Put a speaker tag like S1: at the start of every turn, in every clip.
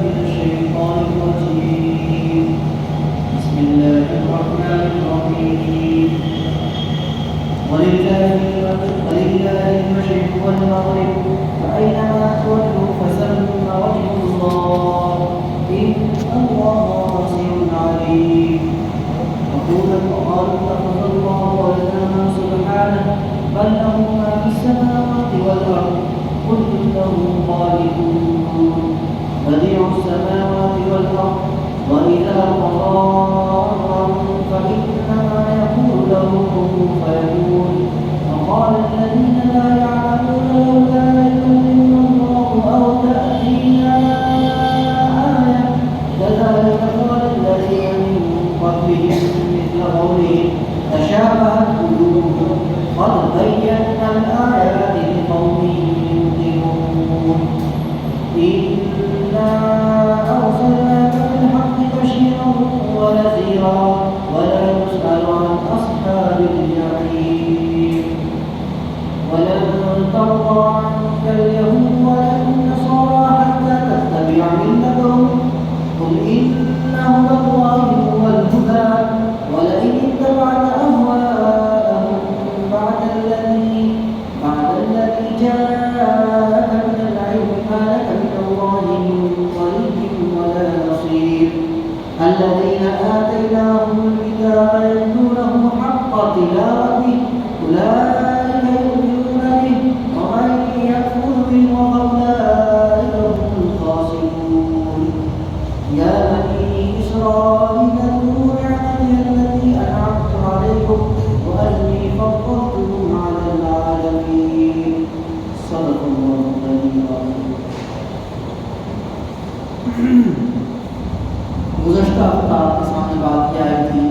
S1: من الشيطان الرجيم بسم الله الرحمن الرحيم ولله المشرق والمغرب فأينما تولوا فثم وجه الله إن الله واسع عليم وقالوا اتخذ الله ولدا سبحانه بل له ما في السماوات والأرض كل له خالقون بديع السماوات والأرض وإذا قضى أمرا فإنما يقول له كن فيكون وقال الذين لا يعلمون لولا يكلمنا الله أو تأتينا آية كذلك قال الذين من قبلهم مثل قولهم تشابهت قلوبهم قد بينا الآيات لقوم يوقنون إنا أرسلناك بالحق بشيرا ونذيرا ولا يسأل عن أصحاب الجحيم ولن ترضى عنك اليهود ولا النصارى حتى تتبع ملتهم قل إن هدى الله هو الهدى ولئن اتبعت أهواءهم بعد الذي جاءك من العلم ما لك من الله من ولي ولا نصير الذين آتيناهم الكتاب يتلونه حق تلاوته أولئك يؤمنون به ومن يكفر به فأولئك هم الخاسرون يا بني إسرائيل اذكروا نعمتي التي أنعمت عليكم وأني فضلتكم على العالمين صدق الله العظيم. گزشتہ ہفتہ آپ کے سامنے بات کیا آئی تھی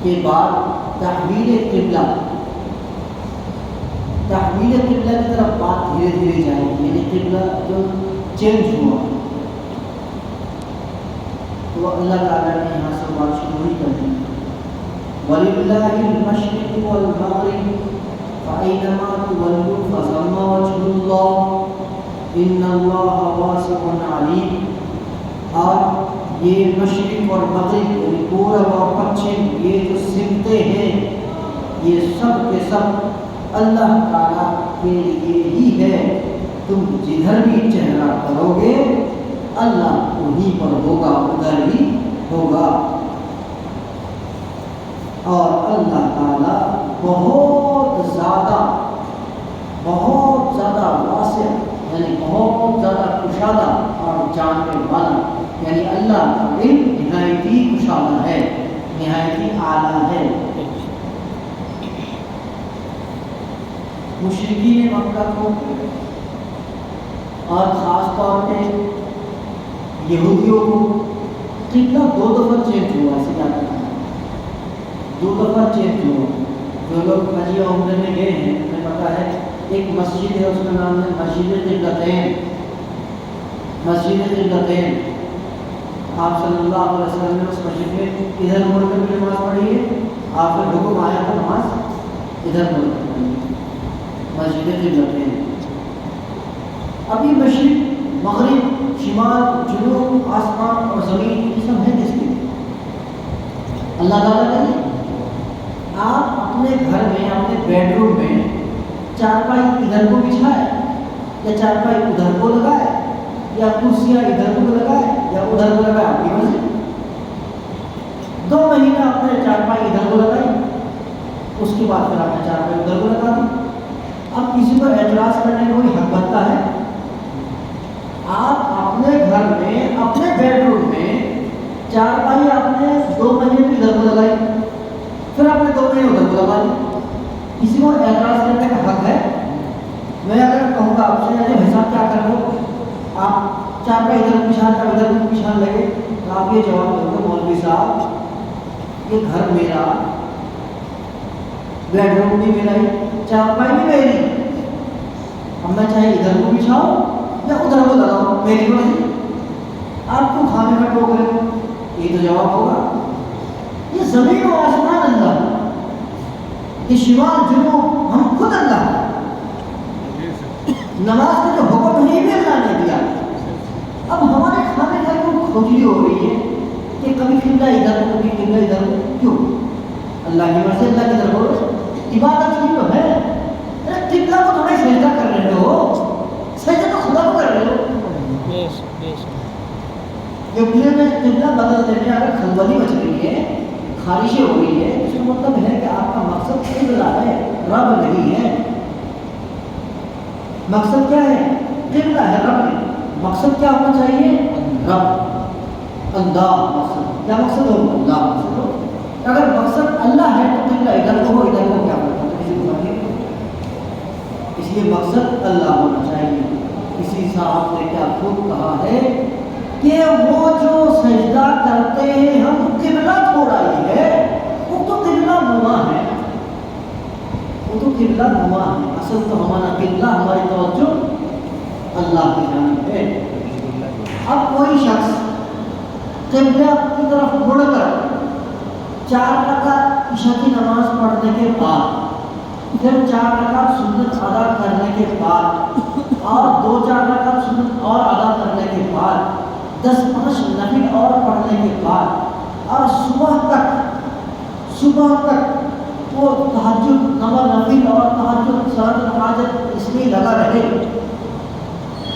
S1: کہ بعد تحویل قبلہ کی طرف بات دھیرے دھیرے جائے گی، یعنی قبلہ جو چینج ہوا تو اللہ تعالیٰ نے یہاں سے بات شروع ہی کر دی. وَلِلَّهِ الْمَشْرِقُ وَالْمَغْرِبُ فَأَيْنَمَا تُوَلُّوا فَثَمَّ وَجْهُ اللَّهِ إِنَّ اللَّهَ وَاسِعٌ عَلِيمٌ. اور یہ مشرق اور مغرب یعنی پورب اور پچھم یہ جو سمتیں ہیں یہ سب کے سب اللہ تعالیٰ کے لیے ہی ہے. تم جدھر بھی چہرہ کرو گے اللہ انہیں پر ہوگا، ادھر ہی ہوگا. اور اللہ تعالیٰ بہت زیادہ واسع یعنی بہت زیادہ کشادہ اور جاننے والا، یعنی اللہ کا علم نہایت ہی کشادہ ہے، نہایت ہی اعلیٰ ہے. مشرکین مکہ کو اور خاص طور پہ یہودیوں کو قبلہ 2 دفعہ چینج ہوا، ایسے کیا کرنا ہے 2 دفعہ چینج ہوا. جو لوگ حج یا عمرے میں گئے ہیں انہیں پتہ ہے ایک مسجد ہے، اس کا نام ہے مسجد قبلتین. آپ صلی اللہ علیہ وسلم نے اس مسجد میں ادھر مڑ کر بھی نماز پڑھی ہے، آپ کا حکم آیا تو نماز ادھر مڑ کر پڑھی ہے. مسجد قبلتین. ابھی مشرق مغرب شمال جنوب آسمان اور زمین یہ سب ہے کس کے؟ اللہ تعالیٰ کے لیے. آپ اپنے گھر میں اپنے بیڈ روم میں چارپائی ادھر کو بچھائے یا چارپائی ادھر کو لگائے یا کرسیاں ادھر کو لگائے یا ادھر کو لگائے، آپ کی مرضی. 2 مہینہ اپنے چارپائی ادھر کو لگائی، اس کے بعد پھر آپ نے چارپائی ادھر کو لگا دی. اب کسی پر اعتراض کرنے کا کوئی حق بنتا ہے؟ آپ اپنے گھر میں اپنے بیڈ روم میں چارپائی آپ نے 2 مہینے ادھر کو لگائی، پھر آپ نے 2 مہینے ادھر کو لگا دی. کسی کو اعتراض کرنے کا حق ہے؟ میں اگر کہوں گا آپ سے حساب کیا کر رہے ہو، آپ چارپائی ادھر پچھان کا ادھر پچھان لگے تو آپ یہ جواب دیں گے مولوی صاحب یہ گھر میرا، بیڈ روم بھی میرا ہی، چارپائی بھی میری، اب میں چاہے ادھر کو بچھاؤ یا ادھر کو لگاؤ میری مرضی. آپ کو کھانے کا ٹوک رہے ہو، یہ تو جواب ہوگا. یہ زمین و آسمان اللہ، یہ شمال جنوب ہم خود اللہ. نماز کا جو حکم ہے یہ بھی اللہ نے دیا. کہ کبھی قبلہ ادھر کو کبھی قبلہ ادھر کو، کیوں؟ اللہ کی مرضی، اللہ کی طرف بولو، عبادت کی تو ہے، ارے قبلہ کو تھوڑا سجدہ کر رہے ہو، سجدہ تو خدا کو کر رہے ہو۔ قبلے میں قبلہ بدل دینے اگر کھلبلی مچ رہی ہے، خارشیں ہو رہی ہے، اس کا مطلب ہے کہ آپ کا مقصد قبلہ ہے، رب نہیں ہے۔ مقصد کیا ہے؟ قبلہ ہے، رب نہیں۔ مقصد کیا ہونا چاہیے؟ رب، اللہ مقصد۔ کیا مقصد ہو؟ اللہ مقصد ہو۔ اگر مقصد اللہ ہے تو قبلہ ادھر کو ہو، ادھر کو کیا کرتا ہے؟ کسی کو نہیں، اس لیے مقصد اللہ ہونا چاہیے۔ کسی صاحب نے کیا خوب کہا ہے کہ وہ جو سجدہ کرتے ہیں ہم قبلہ تھوڑا ہی ہے، وہ تو قبلہ نما ہے، وہ تو قبلہ نما ہے، اصل تو ہمارا قبلہ، ہماری توجہ اللہ کی جانب ہے۔ اب کوئی شخص قبلہ کی طرف مڑ کر 4 رکعت عشاء کی نماز پڑھنے کے بعد، پھر 4 رکعت سنت ادا کرنے کے بعد، اور 2-4 رکعت سنت اور ادا کرنے کے بعد، 10-5 نفل اور پڑھنے کے بعد، اور صبح تک وہ تہجد، نفل اور تہجد، صلاۃ الحاجت اس میں لگا رہے،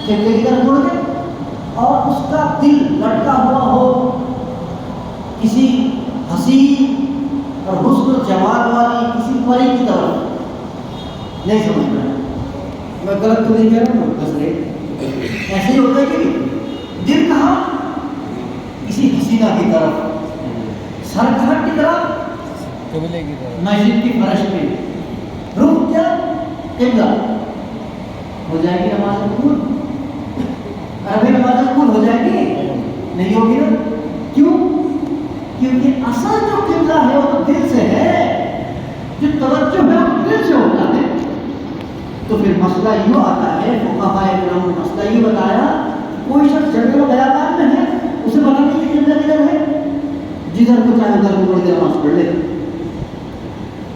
S1: قبلے کی طرف مڑ کے، اور اس کا دل لٹکا ہوا ہو کسی حسین اور حسن و جمال والی کسی پری کی طرف، نہیں سمجھ رہا میں غلط تو نہیں کہہ رہا ہوں، بس ایسے ہی ہوتا ہے کہ دل کہاں؟ کسی حسینہ کی طرف، سر کہاں کی طرف؟ مسجد کی فرش پہ، رخ کیا؟ قبلہ۔ ہو جائے گی نماز قبول؟ عربی نماز قبول ہو جائے گی؟ نہیں ہوگی نا؟ کیوں؟ کیونکہ اصل جو قبلہ ہے وہ تو دل سے ہے، جو توجہ ہے وہ دل سے ہوتا ہے۔ تو پھر مسئلہ یوں آتا ہے، فقہاء کرام نے مسئلہ یہ بتایا، کوئی شخص جنگل و بیابان میں ہے، اسے پتہ نہیں کہ قبلہ کدھر ہے، جدھر کو چاہے ادھر کو پڑھ کے نماز پڑھ لے۔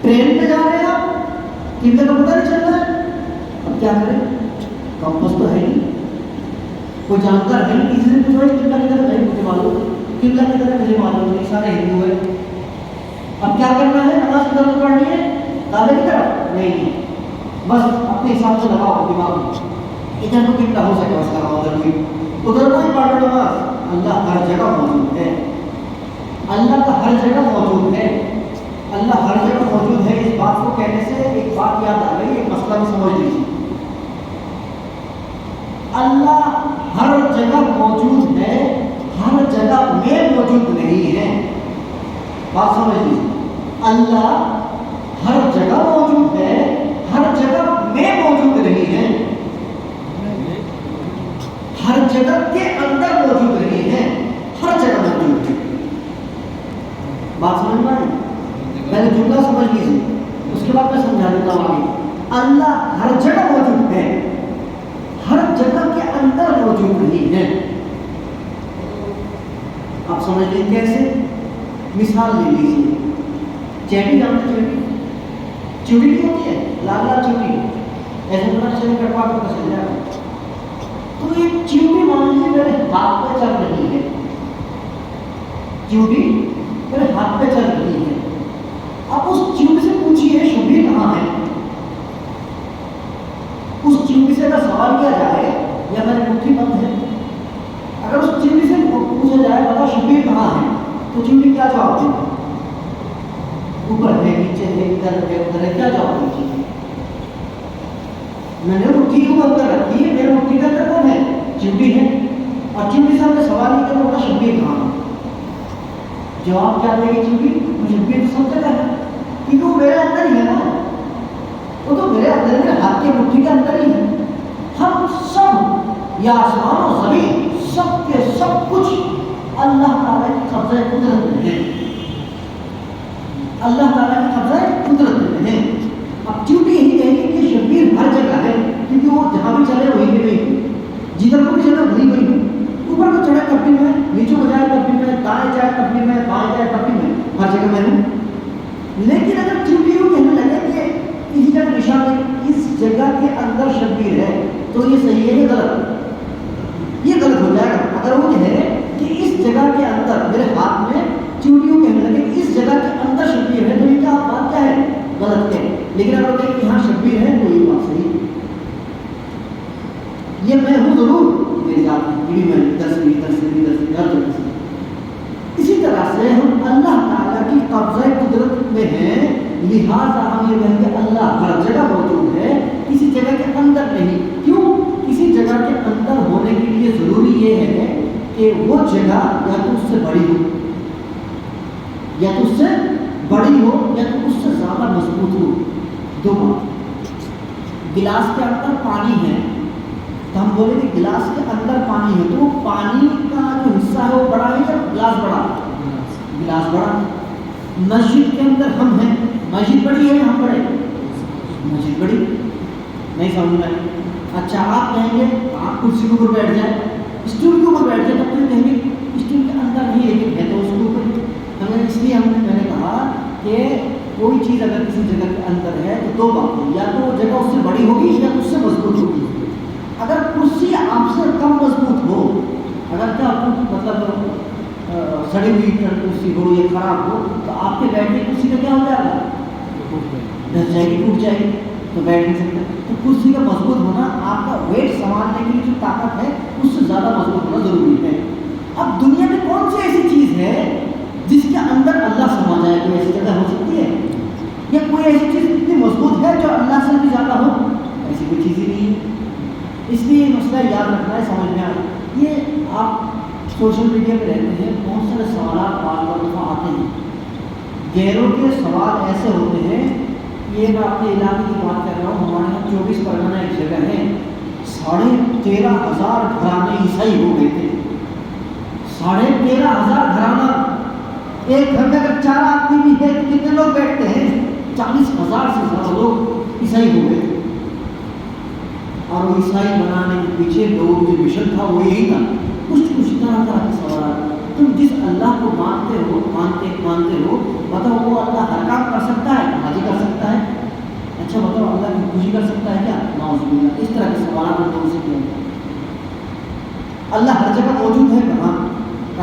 S1: ٹرین پہ جا رہے ہیں آپ، قبلے کا پتہ نہیں چل رہا ہے، اب کیا کریں؟ کمپس تو ہے نہیں، کوئی جانکار ہے نہیں، کسی سے پوچھو قبلہ کدھر ہے، مجھے معلوم، قبلہ کدھر ہے مجھے معلوم نہیں، سارے ہندو ہیں۔ اب کیا کرنا ہے؟ نماز کدھر کو پڑھنی ہے؟ کعبے کی طرف؟ نہیں، بس اپنے حساب سے لگاؤ دماغ میں، ادھر تو قبلہ ہو سکے بس لگاؤ، ادھر کوئی ادھر کوئی پڑھ لو نماز۔ اللہ ہر جگہ موجود ہے، اللہ کا ہر جگہ موجود ہے، اللہ ہر جگہ موجود ہے۔ اس بات کو کہنے سے ایک بات یاد آ گئی، ایک مسئلہ بھی سمجھ لیجیے، اللہ ہر جگہ موجود ہے، ہر جگہ میں موجود نہیں ہے۔ بات سمجھ لیجیے، اللہ ہر جگہ موجود ہے، ہر جگہ میں موجود نہیں ہے، ہر جگہ کے اندر موجود نہیں ہے، ہر جگہ موجود ہے۔ بات سمجھ میں آئی؟ پہلے جملہ سمجھ لیجیے، اس کے بعد میں سمجھا دیتا ہوں آگے۔ اللہ ہر جگہ موجود ہے، ہر جگہ کے اندر موجود نہیں ہے۔ آپ سمجھ لیں کیسے؟ مثال لے لیجیے، چیٹی جانتے؟ چوڑی نہیں ہوتی ہے، لال لال چوڑی، ایسے بنا چلے کٹوا کر چل جائے، تو یہ چیوٹی مان لیجیے میرے ہاتھ پہ چل رہی ہے، چیوٹی میرے ہاتھ پہ چل رہی ہے۔ اب اس چیوٹی سے پوچھیے شبیر کہاں ہے؟ اس چیوٹی سے اگر سوال کیا جائے یا میری مٹھی بند ہے، اگر اس چیوٹی سے پوچھا جائے بتا شبیر کہاں ہے، تو چیوٹی کیا جواب دے گا؟ اوپر ہے، نیچے ہے، ادھر ہے، ادھر ہے، کیا جواب دیجیے؟ میں نے مٹھی کو بند کر رکھی ہے، میرے مٹھی کے اندر کون ہے؟ چیوٹی ہے، اور چیوٹی سے ہم نے سوال نہیں کیا بتا شبیر کہاں ہے، جواب کیا دے گی چیوٹی؟ شبیر تو سب جگہ ہے، کیونکہ وہ میرے اندر ہی ہے نا، وہ تو میرے اندر میرے ہاتھ کے مٹھی کے اندر ہی ہے۔ ہم سب، یا آسمان و زمین، سب کے سب کچھ اللہ تعالیٰ کی قبضہ قدرت میں ہے، اللہ تعالیٰ کی قبضہ قدرت میں ہے۔ اب چیوٹی یہی کہے گی کہ شبیر ہر جگہ ہے، کیونکہ وہ جہاں بھی چلے وہی ہے، وہی جدھر کو بھی چلے وہی وہی ہے، اوپر کو چڑھے تب بھی میں، نیچے کو جائے تب بھی میں، دائیں جائے تب بھی میں، بائیں جائے تب بھی میں، ہر جگہ میں ہوں۔ لیکن اگر چیوٹی یوں کہنے لگے کہ اس جگہ نشان ہے، اس جگہ کے اندر شبیر ہے، تو یہ صحیح ہے یا غلط؟ یہ غلط ہو جائے گا۔ اگر وہ کہے کہ اس جگہ کے اندر میرے ہاتھ میں چیونٹیوں کہنے لگے اس جگہ کے اندر شبیر ہے، تو یہ کیا بات کیا ہے؟ غلط ہے. لیکن اگر کہیں کہ یہاں شبیر ہے تو یہ بات صحیح ہے. یہ میں ہوں ضرور میری ذات میں ادھر سے ہر جگہ سے. اسی طرح سے ہم اللہ تعالیٰ کی قبضہ قدرت میں ہیں، لہٰذا ہم یہ کہیں گے اللہ ہر جگہ موجود ہے، کسی جگہ کے اندر نہیں. کیوں؟ کسی جگہ کے اندر ہونے کے لیے ضروری یہ ہے کہ وہ جگہ یا تو اس سے بڑی ہو، یا تو اس سے بڑی ہو، یا تو اس سے زیادہ مضبوط ہو. دو بات. گلاس کے اندر پانی ہے تو ہم بولیں گے گلاس کے اندر پانی ہے، تو وہ پانی کا جو حصہ ہے وہ بڑا ہے یا گلاس بڑا؟ گلاس بڑا. مسجد کے اندر ہم ہیں، مسجد بڑی ہے ہم بڑے؟ مسجد بڑی. نہیں سمجھ میں؟ اچھا آپ کہیں گے آپ کرسی کے اوپر بیٹھ جائیں، اسٹول کے اوپر بیٹھ جائیں، تب تو کہیں گے اسٹول کے اندر نہیں لیکن ہے تو اس کے اوپر. ہمیں اس لیے میں نے کہا کہ کوئی چیز اگر کسی جگہ کے اندر ہے تو دو باتیں، یا تو وہ جگہ اس سے بڑی ہوگی یا اس سے مضبوط ہوگی. اگر کرسی آپ سے کم مضبوط ہو، اگر کیا مطلب سڑی ہوئی کرسی ہو یا خراب ہو، تو آپ کے بیٹھنے کی کرسی کا کیا ہو جائے گا؟ ڈس جائے گی، ٹوٹ جائے گی، تو بیٹھ نہیں سکتے. تو کرسی کا مضبوط ہونا، آپ کا ویٹ سنبھالنے کی جو طاقت ہے اس سے زیادہ مضبوط ہونا ضروری ہے. اب دنیا میں کون سی ایسی چیز ہے جس کے اندر اللہ سما جائے؟ کوئی ایسی جگہ ہو سکتی ہے؟ یا کوئی ایسی چیز اتنی مضبوط ہے جو اللہ سے بھی زیادہ ہو؟ ایسی کوئی چیز ہی نہیں ہے. اس لیے یہ مسئلہ یاد رکھنا ہے، سمجھ میں آئے. یہ آپ سوشل میڈیا پہ رہتے ہیں، بہت سارے سوالات بار دفعہ آتے ہیں. غیروں کے سوال ایسے ہوتے ہیں، یہ میں اپنے علاقے کی بات کر رہا ہوں، ہمارے یہاں 24 پرگنہ ایک جگہ ہے، 13,500 گھرانے عیسائی ہو گئے تھے. 13,500 گھرانہ. ایک گھر میں اگر 4 آدمی بھی ہے تو کتنے لوگ بیٹھتے ہیں؟ 40,000 سے زیادہ لوگ عیسائی ہو گئے تھے. اور وہ عیسائی بنانے کے پیچھے لوگ جو مشن تھا وہ یہی تھا. کچھ طرح کے سوالات. تم جس اللہ کو مانتے ہو بتاؤ وہ اللہ ہر کام کر سکتا ہے؟ حاجی کر سکتا ہے. اچھا بتاؤ اللہ کی خوشی کر سکتا ہے کیا؟ نعوذ باللہ. اس طرح کے سوالات ہم لوگوں سے کیا ہیں. اللہ ہر جگہ موجود ہے کہاں؟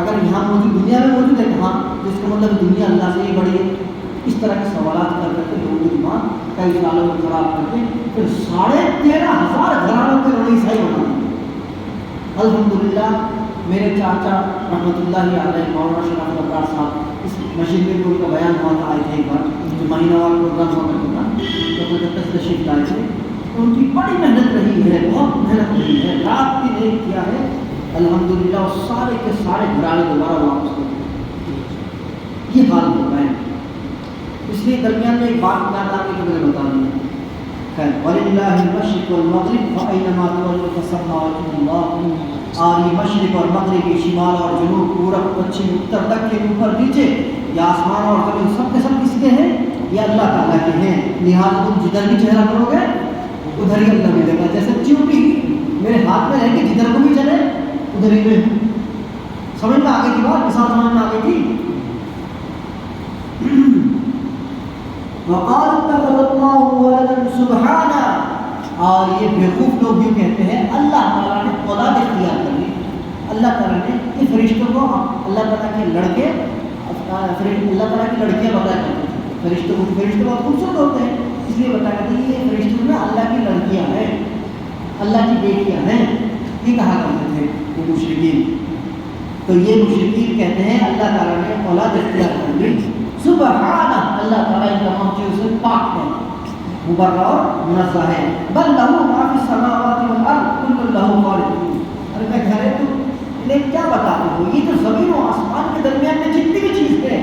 S1: اگر یہاں موجود دنیا میں موجود ہے کہاں؟ تو اس کا مطلب دنیا اللہ سے ہی بڑی ہے. اس طرح کے سوالات کر کے لوگوں کی دماغ کئی سالوں میں خراب کر کے پھر 13,500 گھرانوں کے انہوں نے عیسائی بنا دیا. الحمدللہ میرے چاچا رحمۃ اللہ علیہ مولانا شرافت ابرار صاحب اس مسجد میں بھی ان کا بیان ہوا تھا. آئے تھے ایک بار جو مہینہ وار پروگرام ہوا کرتا تھا تو جب تک تشریف لائے تھے. ان کی بڑی محنت رہی ہے، بہت محنت رہی ہے، رات بھی نہیں کیا ہے. الحمدللہ اور سارے کے سارے گھرانے دوبارہ واپس ہو گئے. یہ حال ہوتا ہے. اس لیے درمیان میں ایک بات یاد آ گئی تو میں نے بتا دی. خیر وَلِلَّهِ الْمَشْرِقُ وَالْمَغْرِبُ فَأَيْنَمَا تُوَلُّوا فَثَمَّ وَجْهُ اللَّهِ. اور یہ مشرق اور مغرب، شمال اور جنوب، پورب پچھم اتر دکن اوپر نیچے، یہ آسمان اور زمین سب کے سب کس کے ہیں؟ یہ اللہ تعالیٰ کے ہیں. لہٰذا تم جدھر بھی چہرہ کرو گے ادھر ہی اللہ ملے گا. جیسے چیونٹی میرے ہاتھ میں رہ کے جدھر کو بھی چلے ادھر ہی میں. سمجھ میں آگے کی بات؟ مثال سمجھ میں آگے کی. وقال اتخذ الله ولدا سبحانہ. اور یہ بیوقوف لوگ بھی کہتے ہیں اللہ تعالیٰ نے اولاد اختیار کر لی. اللہ تعالیٰ نے یہ فرشتوں کو اللہ تعالیٰ کے لڑکے اللہ تعالیٰ کی لڑکیاں بتایا کرتے ہیں. فرشتے بہت خوبصورت ہوتے ہیں اس لیے بتایا کرتے ہیں یہ فرشتوں میں اللہ کی لڑکیاں ہیں، اللہ کی بیٹیاں ہیں. یہ کہا کرتے تھے یہ مشرکین. تو یہ مشرکین کہتے ہیں اللہ تعالیٰ نے اولاد اختیار کر لی. سبحانہ، اللہ تعالیٰ ان تمام چیزوں سے پاک ہے، مبرہ اور منزہ ہے. بل لہ ما فی السماوات والارض کل لہ قانتون. ارے میں کہہ رہے تو لیکن کیا بتاتے ہو، یہ جو زمین و آسمان کے درمیان میں جتنی بھی چیز ہے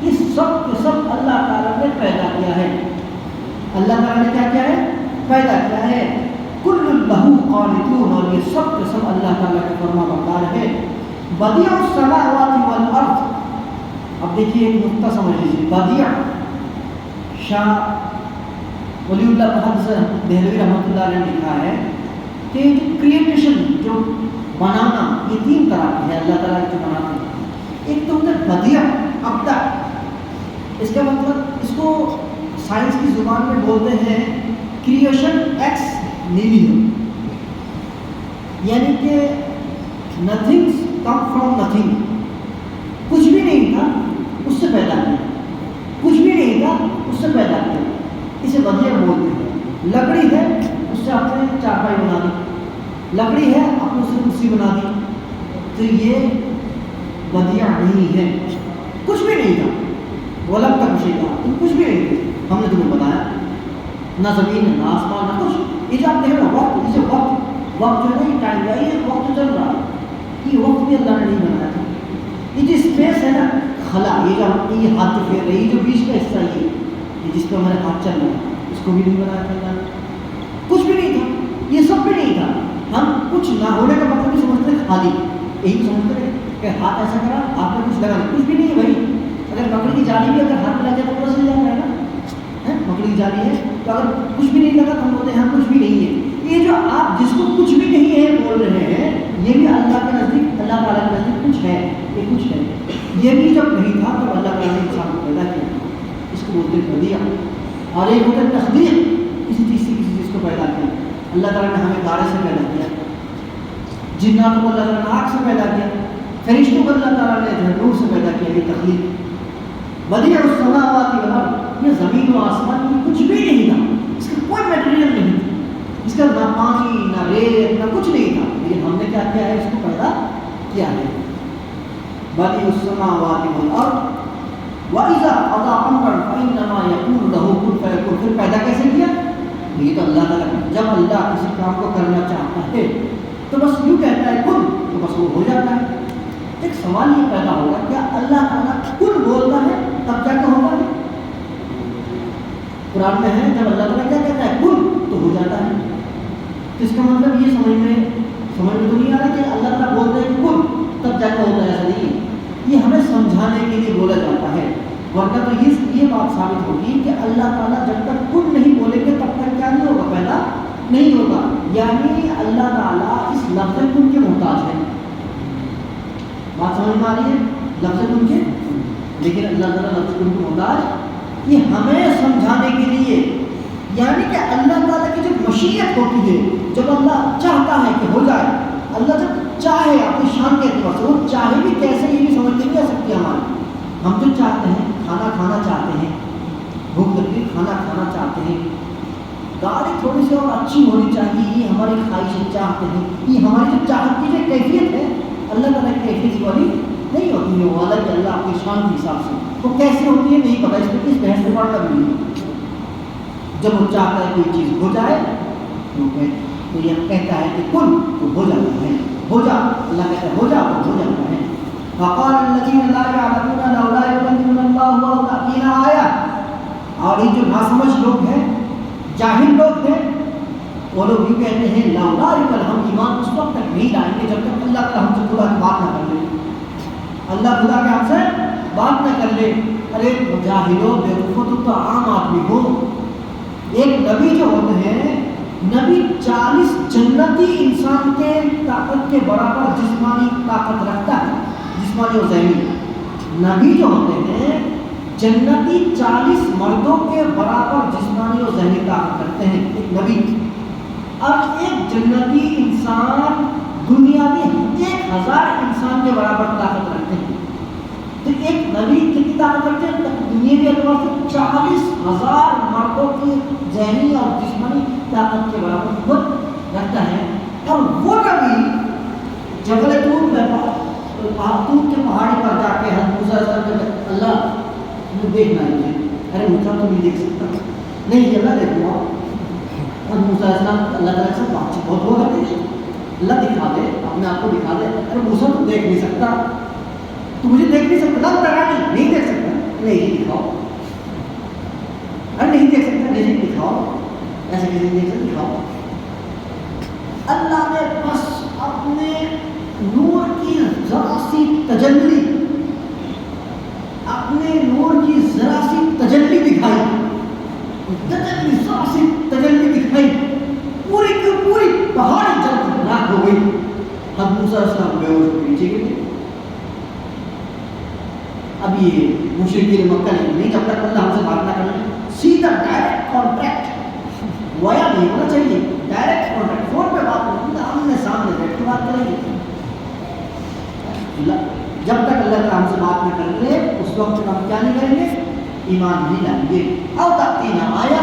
S1: یہ سب کے سب اللہ تعالیٰ نے پیدا کیا ہے. اللہ تعالیٰ نے کیا کیا ہے؟ پیدا کیا ہے. کل لہ قانتون. اور یہ سب کے سب اللہ تعالیٰ کے فرما بردار ہے. بدیع السماوات والارض. اب دیکھیے ایک نقطہ سمجھ لیجیے. بدیع شاہ ولی اللہ محمد دہلوی رحمۃ اللہ علیہ نے لکھا ہے کہ کریٹیشن جو بنانا یہ 3 طرح کی ہے. اللہ تعالیٰ جو بناتے ہیں ایک تو ہوتا ہے بدیع، ابدع. اس کا مطلب اس کو سائنس کی زبان میں بولتے ہیں کریشن ایکس نیلیو، یعنی کہ نتھنگ come from nothing. کچھ بھی نہیں تھا اس سے پیدا کیا, کچھ بھی نہیں تھا اس سے پیدا کیا. اسے بدیع بولتے ہیں. لکڑی ہے اس سے آپ نے چارپائی بنا دی, لکڑی ہے آپ نے اس سے کرسی بنا دی, تو یہ بدیع نہیں ہے. کچھ بھی نہیں تھا, وہ الگ تک شیء تھا, تم کچھ بھی نہیں تھے, ہم نے تمہیں بتایا. نہ زمین ہے, نہ آسمان, نہ کچھ. یہ جو آپ دیکھ رہے ہو وقت, یہ وقت جو ہے نا, یہ ٹائم کا یہ وقت چل رہا ہے, یہ وقت بھی اللہ نے نہیں بنایا تھا. یہ جو اسپیس ہے نا, خلا, یہ جو یہ ہاتھ جو پھیر رہی ہے, جو بیچ کا حصہ یہ جس پہ ہمارے ہاتھ چل رہا ہے, اس کو بھی نہیں بنایا تھا اللہ نے. کچھ بھی نہیں تھا, یہ سب بھی نہیں تھا. ہم کچھ نہ ہونے کا مطلب بھی سمجھتے ہیں خالی, یہی سمجھتے ہیں کہ ہاتھ ایسا کرا, ہاتھ میں کچھ لگا نہیں, کچھ بھی نہیں ہے بھائی. اگر مکڑی کی جالی بھی اگر ہاتھ میں لگ جائے تو پورا صحیح جاتا ہے نا, مکڑی کی جالی ہے تو اگر کچھ بھی نہیں لگا تو ہم بولتے ہیں ہاں کچھ بھی نہیں ہے. یہ جو آپ جس کو کچھ بھی نہیں ہے بول رہے ہیں, یہ بھی اللہ کے نزدیک, اللہ تعالیٰ کے نزدیک کچھ ہے, یہ کچھ ہے. یہ بھی جب نہیں تھا تب اللہ تعالیٰ نے انسان کو پیدا کیا, اس کو بولتے ہیں بدیع. اور ایک ہوتا ہے تخلیق, کسی چیز سے کسی چیز کو پیدا کیا. اللہ تعالیٰ نے ہمیں تارے سے پیدا کیا, جنات کو اللہ تعالیٰ نے آگ سے پیدا کیا, فرشتوں کو اللہ تعالیٰ نے نور سے پیدا کیا. یہ تخلیق. بدیع السماوات والارض, یہ زمین و آسمان میں کچھ بھی نہیں تھا, اس کا کوئی میٹیریل نہیں تھا, اس کا نہ پانی نہ ریت نہ کچھ نہیں تھا, لیکن ہم نے کیا کیا ہے, اس کو پیدا کیا ہے. بدیع السماوات والارض وَإِذَا قَضَىٰ أَمْرًا فَإِنَّمَا يَقُولُ لَهُ كُن فَيَكُونُ. پھر پیدا کیسے کیا؟ یہ تو اللہ تعالیٰ, جب اللہ کسی کام کو کرنا چاہتا ہے تو بس یوں کہتا ہے کن, تو بس وہ ہو جاتا ہے. ایک سوال یہ پیدا ہوگا, کیا اللہ تعالیٰ کن بولتا ہے تب جا کے ہوتا ہے؟ قرآن میں ہے جب اللہ تعالیٰ کیا کہتا ہے کن تو ہو جاتا ہے. تو اس کا مطلب یہ سمجھ میں تو نہیں آ رہا کہ اللہ تعالیٰ بولتا ہے کہ کن تب جا کے ہوتا ہے, ایسا نہیں ہے. یہ ہمیں سمجھانے کے لیے بولا جاتا ہے, ورنہ تو یہ بات ثابت ہوگی کہ اللہ تعالیٰ جب تک کن نہیں بولیں گے تب تک کیا نہیں ہوگا, پیدا نہیں ہوگا. یعنی اللہ تعالیٰ اس لفظ کن کے محتاج ہے. بات سمجھ میں آ رہی ہے؟ لفظ کن کے, لیکن اللہ تعالیٰ لفظ کن کے محتاج, یہ ہمیں سمجھانے کے لیے. یعنی کہ اللہ تعالیٰ کی جب مشیت ہوتی ہے, جب اللہ چاہتا ہے کہ ہو جائے, اللہ جب چاہے اپنی شان کے اعتبار سے, وہ چاہے بھی کیسے, یہ بھی سمجھ نہیں آ سکتی ہماری. ہم جو چاہتے ہیں, کھانا کھانا چاہتے ہیں, بھوک لگتی کھانا کھانا چاہتے ہیں, گاڑی تھوڑی سی اور اچھی ہونی چاہیے, یہ ہماری خواہشیں چاہتے ہیں. یہ ہماری جو چاہت کی جو کیفیت ہے, اللہ تعالیٰ کی کیفیت والی نہیں ہوتی ہے. وہ حالانکہ اللہ اپنی شان کے حساب سے وہ کیسے ہوتی ہے نہیں پتہ, اس میں کس بحث میں پڑھنا بھی نہیں. جب وہ چاہتا ہے کوئی چیز ہو جائے تو یہ کہتا ہے کہ کن تو ہو جاتا ہے, ہو جا, اللہ کہتا ہے ہو جا تو ہو جاتا ہے. فقال الذين لا يعلمون لولا يكلمنا الله او تأتينا آية. اور یہ جو ناسمجھ لوگ ہیں, جاہل لوگ ہیں, وہ لوگ یہ کہتے ہیں لولا يكلمنا, ہم ایمان اس وقت تک نہیں لائیں گے جب تک اللہ تعالیٰ ہم سے خدا کی بات نہ کر لے, اللہ خدا کے ہم سے بات نہ کر لے. ارے جاہلوں, بیوقوفوں, تو عام آدمی ہو. ایک نبی جو ہوتے ہیں, نبی 40 جنتی انسان کے طاقت کے برابر جسمانی طاقت رکھتا ہے, جسمانی و ذہنی. نبی جو ہوتے ہیں جنتی 40 مردوں کے برابر جسمانی و ذہنی طاقت رکھتے ہیں, ایک نبی. اب ایک جنتی انسان دنیا میں 1000 انسان کے برابر طاقت رکھتے ہیں. تو ایک نبی کتنی طاقت رکھتے ہیں؟ دنیا کے اعتبار سے 40,000 مردوں کی ذہنی اور جسمانی طاقت کے برابر خود رکھتا ہے. اور وہ نبی جبل طور طور کے پہاڑی پر جا کے اللہ دیکھنا ہے. ارے موسیٰ تو نہیں دیکھ سکتا, نہیں اللہ دیکھو. اور موسیٰ اللہ تعالیٰ سے بات چیت بہت ہو کرتی ہے, اللہ دکھا دے, اپنے آپ کو دکھا دے. ارے موسیٰ تو دیکھ نہیں سکتا, تو مجھے دیکھ نہیں سکتا, نہیں دیکھ سکتا, نہیں دکھاؤ. ارے نہیں دیکھ سکتا, نہیں دکھاؤ, ایسے کسی نہیں دیکھ سکتا, دکھاؤ. اللہ نے بس اپنے نور کی ذرا سی تجلی, اپنے نور کی ذرا سی تجلی دکھائی, ذرا سی تجلی دکھائی, پوری کی پوری پہاڑی جب راک ہو گئی. اب موسیٰ علیہ السلام بے ہوش ہو نیچے گئے. اب یہ مشرکین مکہ نہیں, جب تک اللہ ہم سے بات نہ کر لیں, سیدھا ڈائریکٹ کانٹیکٹ ویا نہیں ہونا چاہیے, ڈائریکٹ کانٹیکٹ, فون پہ بات کریں, آمنے سامنے بیٹھ کے بات کریں گے. جب تک اللہ تعالیٰ ہم سے بات نہ کر لے اس وقت تک ہم کیا نہیں کریں گے؟ ایمان نہیں لائیں گے. اور تاکہ نہ آیا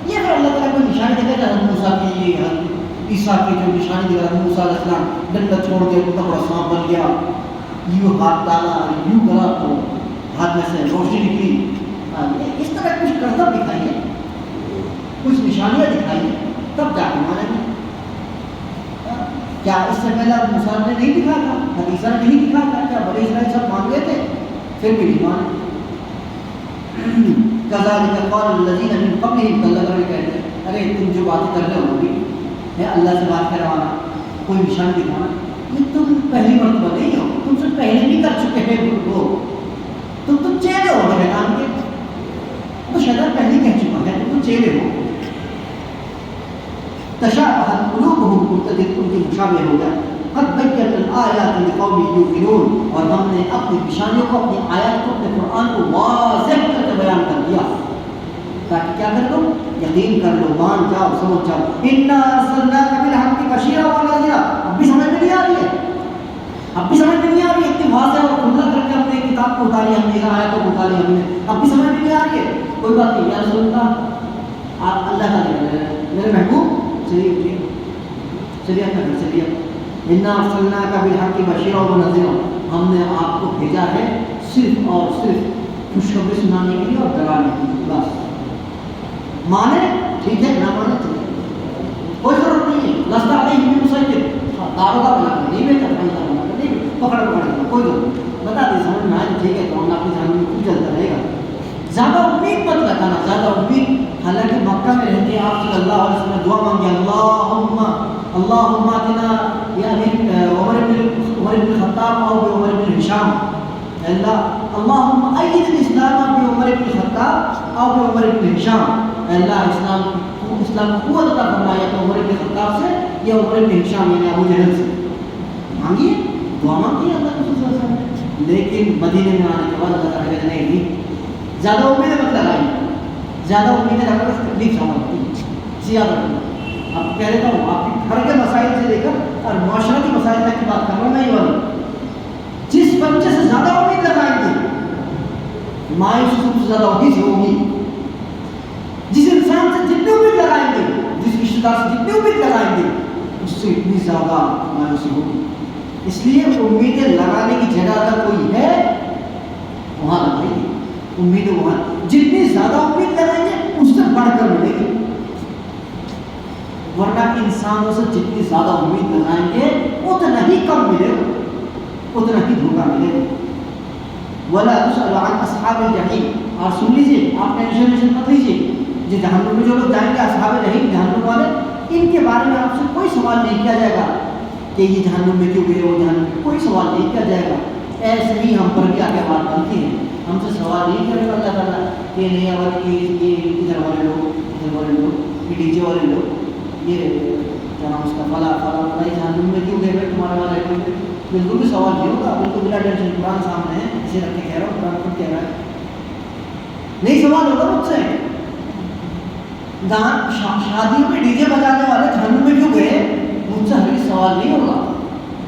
S1: یہ پھر اللہ تعالیٰ کو نشانی دے گا. حضرت موسیٰ کی حضرت عیسیٰ کی جو نشانی دے گا، حضرت موسیٰ علیہ السلام ڈنڈا چھوڑ دیا، اتنا بڑا سانپ بن گیا، یوں ہاتھ ڈالا، یوں کرا تو ہاتھ میں سے روشنی نکلی. اس طرح کچھ کرتب دکھائیے، کچھ نشانیاں دکھائیے، تب جا کے مانیں گے. کیا اس سے پہلے موسیٰ نے نہیں دکھا تھا؟ عیسیٰ نے نہیں دکھا تھا؟ کیا بڑے اسرائیل سب مان گئے تھے؟ پھر بھی نہیں مانے. کذالک قال الذین من قبلہم، اللہ تعالیٰ کہتے ہیں ارے تم جو باتیں کر رہے ہو ہے اللہ سے بات کروانا، کوئی نشان دکھانا، یہ تم پہلی مرتبہ نہیں ہو، تم سے پہلے بھی کر چکے ہیں وہ، تم چہرے ہو شیطان کے. تو شیطان پہلے کہہ چکا ہے تم چہرے ہو. تشابہت قلوبہم، ان کا دل ان کے مشابہ ہو گیا. قد بینا الآیات لقوم یوقنون، اور ہم نے اپنی نشانیوں کو، اپنی آیات کو، اپنے قرآن کو واضح کر کے بیان کر دیا تاکہ کیا کر لو؟ یقین کر لو، مان جاؤ، سمجھ جاؤ. انا ارسلناک بالحق بشیرا ونذیرا. اب بھی سمجھ میں نہیں آ رہی ہے؟ اب بھی سمجھ میں نہیں آ رہی ہے؟ اتنی واضح اور کھلا کر کے ہم نے کتاب کو اتاری، ہم نے آیاتوں کو اتاری ہم نے، اب بھی سمجھ میں نہیں آ رہی ہے؟ کوئی بات نہیں یا رسول اللہ، آپ اللہ کا میرے محبوب چلیے اٹھیے، چلیے اپنے گھر چلیے. انا ارسلناک بالحق بشیرا ونذیرا، ہم نے آپ کو بھیجا ہے صرف اور صرف خوشخبری سنانے کے لیے اور ڈرانے کے لیے. بس مانے ٹھیک ہے، نہ مانے ٹھیک ہے، کوئی ضرورت نہیں ہے. لستا علیہم بمسیطر، داروں کا بنا کر نہیں بیٹا، نہیں پکڑ کوئی ضرورت بتا دے سمجھ میں آئے ٹھیک ہے، تو ہم اپنی جان میں چلتا رہے گا. زیادہ امید مت لگانا، زیادہ امید. حالانکہ مکہ میں رہتے آپ صلی اللہ علیہ وسلم نے دعا مانگی، اللہم آتنا یا عمر بن الخطاب اور عمر بن ہشام. اللہ اللہم اید الاسلام بعمر بن الخطاب اور عمر بن ہشام. اللہ اسلام کو قوت عطا فرمایا تو عمر بن خطاب سے یا عمر بن ہشام یعنی ابو جہل سے. مانگیے، دعا مانگیے اللہ کے رسول صلی اللہ علیہ وسلم. لیکن مدینے میں آنے کے بعد اللہ تعالیٰ کہتے نہیں دی زیادہ امیدیں مت لگائیں، زیادہ امیدیں لگا کر تکلیف سمجھتی زیادہ. اب کہہ دیتا ہوں آپ کے گھر کے مسائل سے لے کر اور معاشرتی مسائل تک کی بات کر رہا ہوں میں. یہ والا جس بچے سے زیادہ امید لگائیں گے مایوسی سے زیادہ وہی سے ہوگی. جس انسان سے جتنی امید لگائیں گے، جس رشتے دار سے جتنی امید لگائیں گے، اس سے اتنی زیادہ مایوسی ہوگی. اس لیے امیدیں لگانے کی جگہ اگر کوئی ہے وہاں لگائیں گے. امیدیں وہاں جتنی زیادہ امید لگائیں گے اس سے بڑھ کر ملے گی. ورنہ انسانوں سے جتنی زیادہ امید لگائیں گے اتنا ہی کم ملے گا، اتنا ہی دھوکہ ملے گا. ولا تسأل عن اصحاب الجحیم. اور سن لیجیے، آپ ٹینشن مت لیجیے. جو جہنم میں جو لوگ جائیں گے اصحاب الجحیم، جہنم والے، ان کے بارے میں آپ سے کوئی سوال نہیں کیا جائے گا کہ یہ جہنم میں کیوں گئے، وہ جہنم میں، کوئی سوال نہیں کیا جائے گا. ایسے ہی ہم پر بھی آ کے بات بنتی ہے، ہم سے سوال نہیں کرے گا اللہ تعالیٰ کہ نہیں اور یہ ادھر والے لوگ، یہ ڈی جے والے لوگ، یہ کیا نام اس کا فلاں جہنم میں کیوں گئے بھائی تمہارے والے کیوں گئے. بالکل بھی سوال نہیں ہوگا، بالکل بلا ٹینشن. قرآن سامنے ہے، اسے رکھ کے کہہ رہا ہوں، قرآن خود کہہ رہا ہے. نہیں سوال ہوگا مجھ سے. شادیوں میں ڈی جے بجانے والے جہنم میں کیوں گئے، مجھ سے ہرگز سوال نہیں ہوگا.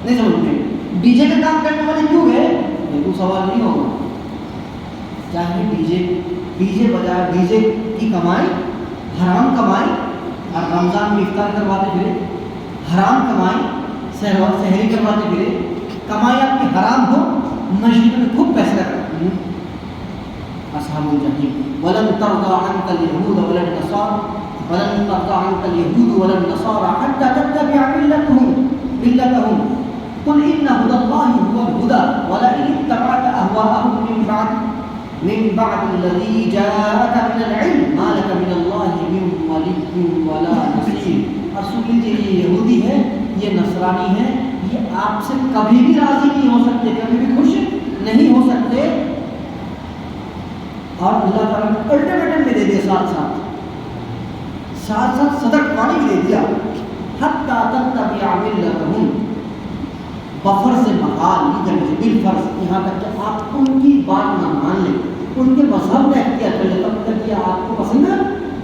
S1: نہیں سمجھ گئے. ڈی جے کا کام کرنے والے کیوں گئے، بالکل سوال نہیں ہوگا. چاہے ڈی جے بجائے، ڈی جے کی کمائی حرام کمائی، اور رمضان میں افطار کرواتے پھرے، حرام کمائی، سحری کرواتے پھرے، کمائی آپ کی حرام ہو، مسجد میں خوب پیسے رکھتے ہیں. اصحاب الجحیم. ولن ترضى عنك اليهود ولا النصارى حتى تتبع ملتهم قل إن هدى الله هو الهدى ولئن اتبعت أهواءهم من بعد الذي جاءك من العلم ما لك من الله من ولي ولا نصير. رسول یہ یہودی ہے، یہ نصرانی ہے، یہ آپ سے کبھی بھی راضی نہیں ہو سکتے، کبھی بھی خوش نہیں ہو سکتے. اور اللہ تعالیٰ نے الٹیمیٹم بھی دے دیا، ساتھ ساتھ صدق پانی بھی دے دیا. حتیٰ تتبع ملتهم، بفر سے مقال نہیں کرنے سے، بالفرض، یہاں تک کہ آپ ان کی بات نہ مان لیں، ان کے مذہب میں اختیار کر لیں، تب تک یہ آپ کو پسند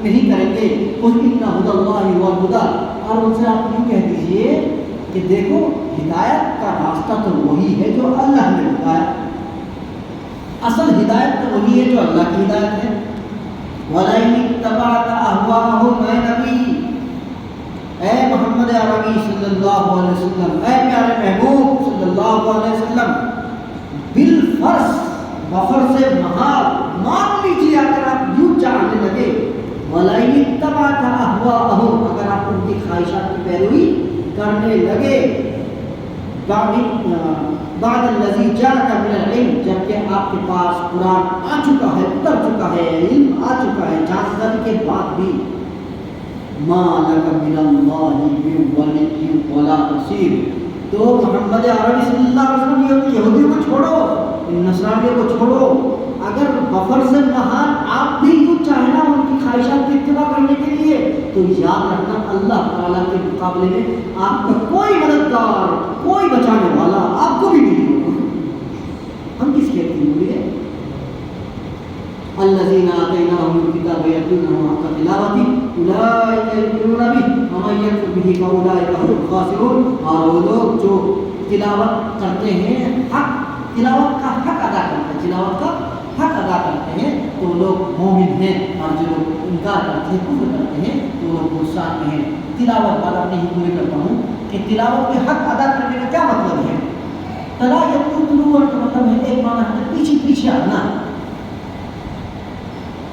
S1: نہیں کریں گے. قل ان ھدی اللہ ھو الھدی. اور ان سے آپ یوں کہہ دیجیے کہ دیکھو ہدایت کا راستہ تو وہی ہے جو اللہ نے بتایا، اصل ہدایت تو وہی ہے جو اللہ کی ہدایت ہے۔ وَلَئِنِ اتَّبَعْتَ أَهْوَاءَهُمْ، اے نبی، اے محمد عربی صلی اللہ علیہ وسلم، اے پیارے محبوب صلی اللہ علیہ وسلم، بالفرض بفرض محال مان لیجیے، اگر آپ یوں چاہنے لگے، وَلَئِنِ اتَّبَعْتَ أَهْوَاءَهُمْ، اگر آپ ان کی خواہشات کی پیروی کرنے لگے، بعد الذی جاءک من العلم، جبکہ آپ کے پاس قرآن آ چکا ہے، اتر چکا ہے، علم آ چکا ہے، جانکاری کے بعد بھی، ما لک من اللہ من ولی ولا نصیر، تو محمد عربی صلی اللہ علیہ وسلم یہودیوں کو چھوڑو، ان نصرانیوں کو چھوڑو، اگر بفرض محال آپ بھی یوں چاہنا ان کی خواہشات کی اتباع کرنے کے لیے، تو یاد رکھنا اللہ تعالیٰ کے مقابلے میں آپ کا کوئی مددگار، کوئی بچانے والا آپ کو بھی نہیں ہوگا۔ ہم کس کے لیے ہیں؟ الذین آتیناہم الکتاب یتلونہ حق تلاوتہ اولئک یؤمنون بہ ومن یکفر بہ فاولئک هم الخاسرون، اور وہ لوگ جو تلاوت کرتے ہیں، حق تلاوت کا حق ادا کرتے ہیں، تلاوت کا حق ادا کرتے ہیں، تو لوگ مومن ہیں، اور جو لوگ انکار کرتے ہیں، کفر کرتے ہیں، تو لوگ گمراہ میں ہیں۔ تلاوت والا اپنی ہی پوری کرتا ہوں کہ تلاوت کے حق ادا کرنے کا کیا مطلب ہے؟ تلا یتلو کا مطلب ہے، ایک معنی ہے پیچھے پیچھے آنا،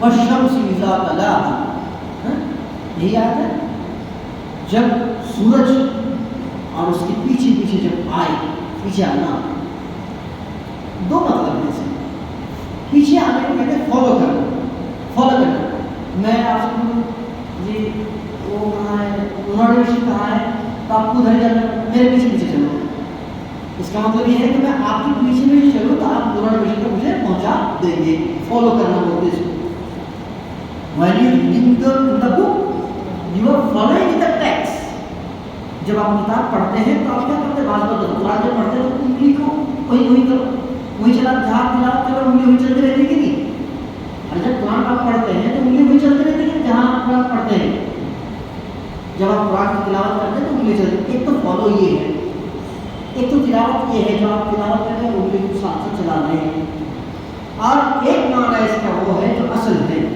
S1: والشمس اذا طلاها، یہی آیت ہے، جب سورج اور اس کے پیچھے پیچھے جب آئے، پیچھے آنا، دو مطلب ہے اسے۔ پیچھے آنے کو کہتے ہیں فالو کرنا، فالو کرنا۔ میں آپ سے پوچھوں جی وہ کہاں ہے، یونیورسٹی کہاں ہے، تو آپ کو ادھر جانا، میرے پیچھے پیچھے چلو، اس کا مطلب یہ ہے کہ میں آپ کے پیچھے پیچھے چلوں تو آپ یونیورسٹی تک مجھے پہنچا دیں گے، فالو کرنا بولتے ہیں اس کو۔ When you read the book, you are following the text. جب آپ کتاب پڑھتے ہیں تو آپ کیا کرتے ہیں؟ بعض بار قرآن جب پڑھتے ہیں تو انگلی کو وہی کرو، وہی چلا، جہاں تلاوت کرو انگلی وہی چلتی رہتی ہے نہیں؟ اور جب قرآن آپ پڑھتے ہیں تو انگلی وہی چلتی رہتی ہے جہاں آپ قرآن پڑھتے ہیں۔ جب آپ قرآن کی تلاوت کرتے ہیں تو انگلی چلتی ہے۔ ایک تو فالو یہ ہے، ایک تو تلاوت یہ ہے جو آپ تلاوت کرتے ہیں انگلی کو ساتھ ساتھ چلا رہے ہیں، اور ایک معنی اس کا وہ ہے جو اصل ہے،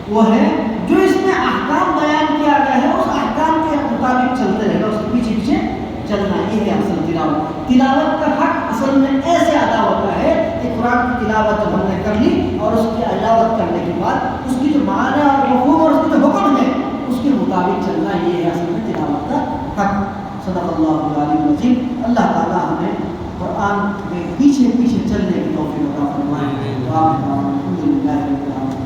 S1: وہ ہے جو اس میں احکام بیان کیا گیا ہے اس احکام کے مطابق چلتے رہے گا، اس کے پیچھے پیچھے چلنا، یہ ہے اصل تلاوت۔ تلاوت کا حق اصل میں ایسے ادا ہوتا ہے کہ قرآن کی تلاوت جب ہم نے کر لی اور اس کی علاوت کرنے کے بعد اس کی جو معنی اور مفہوم اور اس کے جو حکم ہے اس کے مطابق چلنا، یہ ہے اصل میں تلاوت کا حق۔ صدق اللہ العلی العظیم۔ اللہ تعالیٰ ہمیں قرآن کے پیچھے پیچھے چلنے کی توفیق عطا فرمائے۔